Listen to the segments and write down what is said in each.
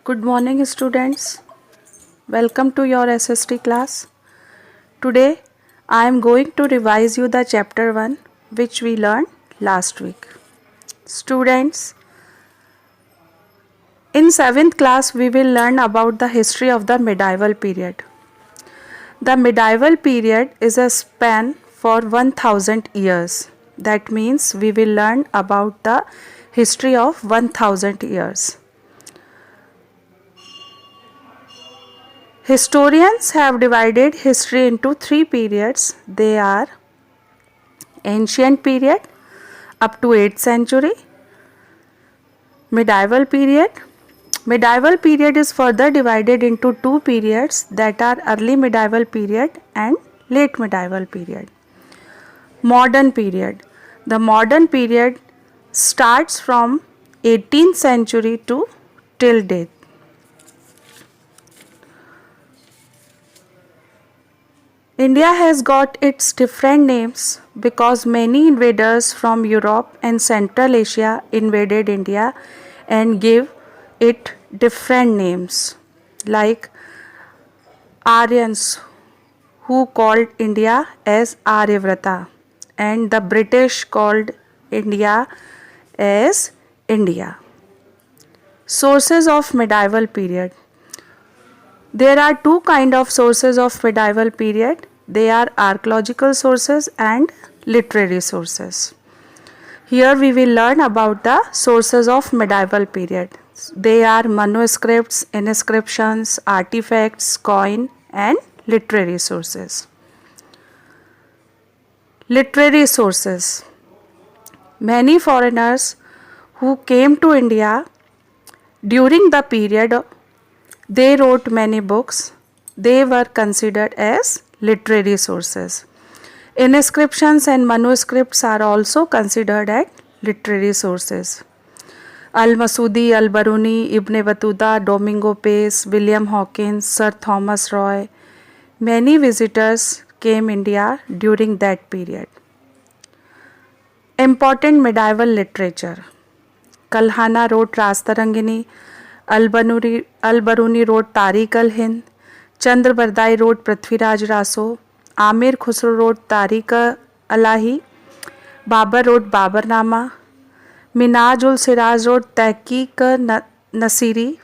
Good morning, students. Welcome to your SST class. Today I am going to revise you the chapter 1 which we learned last week. Students, in 7th class we will learn about the history of the medieval period. The medieval period is a span for 1000 years. That means we will learn about the history of 1000 years. Historians have divided history into 3 periods. They are ancient period up to 8th century, medieval period. Medieval period is further divided into 2 periods, that are early medieval period and late medieval period. Modern period. The modern period starts from 18th century to till date. India has got its different names because many invaders from Europe and Central Asia invaded India and gave it different names, like Aryans, who called India as Aryavrata, and the British called India as India. Sources of medieval period. There are 2 kinds of sources of medieval period. They are archaeological sources and literary sources. Here we will learn about the sources of medieval period. They are manuscripts, inscriptions, artifacts, coin and literary sources. Literary sources. Many foreigners who came to India during the period, they wrote many books. They were considered as literary sources. Inscriptions and manuscripts are also considered as literary sources. Al-Masudi, Al-Biruni, Ibn Battuta, Domingo Pace, William Hawkins, Sir Thomas Roy. Many visitors came India during that period. Important medieval literature. Kalhana wrote Rastarangini, Al-Biruni wrote Tariq al-Hind, Chandra Bardai wrote Prithviraj Raso, Amir Khusro wrote Tariq Alahi, Babar wrote Babarnama, Minaj ul Siraj wrote Tahqiq Nasiri,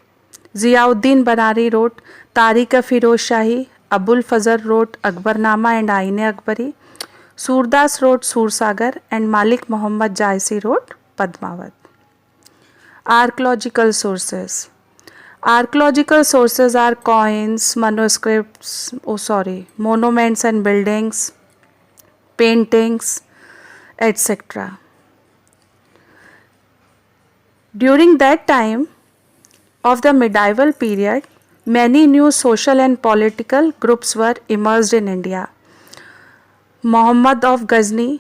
Ziauddin Banari wrote Tariq Firoz Shahi, Abul Fazl wrote Akbarnama and Aine Akbari, Surdas wrote Sursagar, and Malik Muhammad Jaisi wrote Padmavat. Archaeological sources. Archaeological sources are coins, manuscripts, monuments and buildings, paintings, etc. During that time of the medieval period, many new social and political groups were emerged in India. Mahmud of Ghazni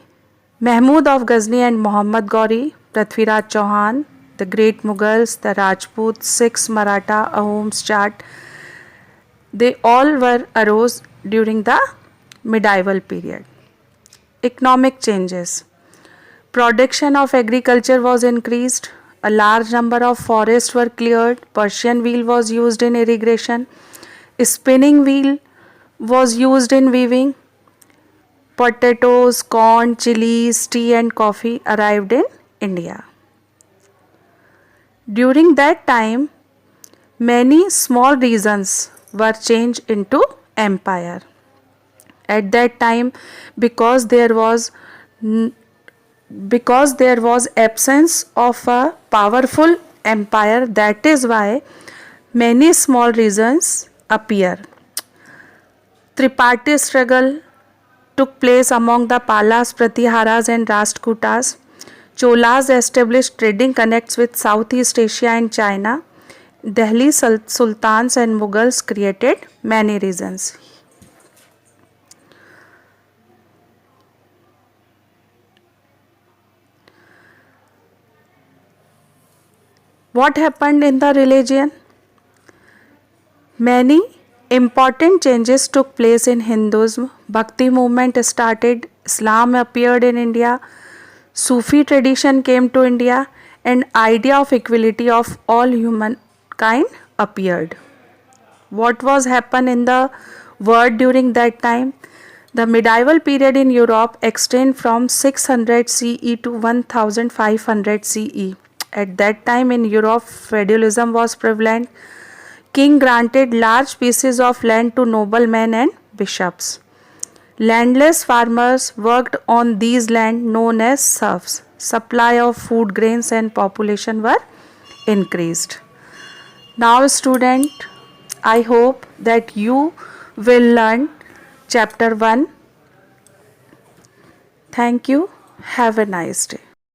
and Muhammad Ghori, Prithviraj Chauhan, the great Mughals, the Rajputs, Sikhs, Maratha, Ahoms, Jat, they all arose during the medieval period. Economic changes. Production of agriculture was increased. A large number of forests were cleared. Persian wheel was used in irrigation. Spinning wheel was used in weaving. Potatoes, corn, chilies, tea and coffee arrived in India. During that time, many small regions were changed into empire. At that time, because there was absence of a powerful empire, that is why many small regions appear. Tripartite struggle took place among the Palas, Pratiharas and Rashtrakutas. Cholas established trading connects with Southeast Asia and China. Delhi Sultans and Mughals created many regions. What happened in the religion? Many important changes took place in Hinduism. Bhakti movement started. Islam appeared in India. Sufi tradition came to India, and idea of equality of all humankind appeared. What was happen in the world during that time? The medieval period in Europe extended from 600 CE to 1500 CE. At that time in Europe, feudalism was prevalent. King granted large pieces of land to noblemen and bishops. Landless farmers worked on these land known as serfs. Supply of food, grains and population were increased. Now student, I hope that you will learn chapter 1. Thank you. Have a nice day.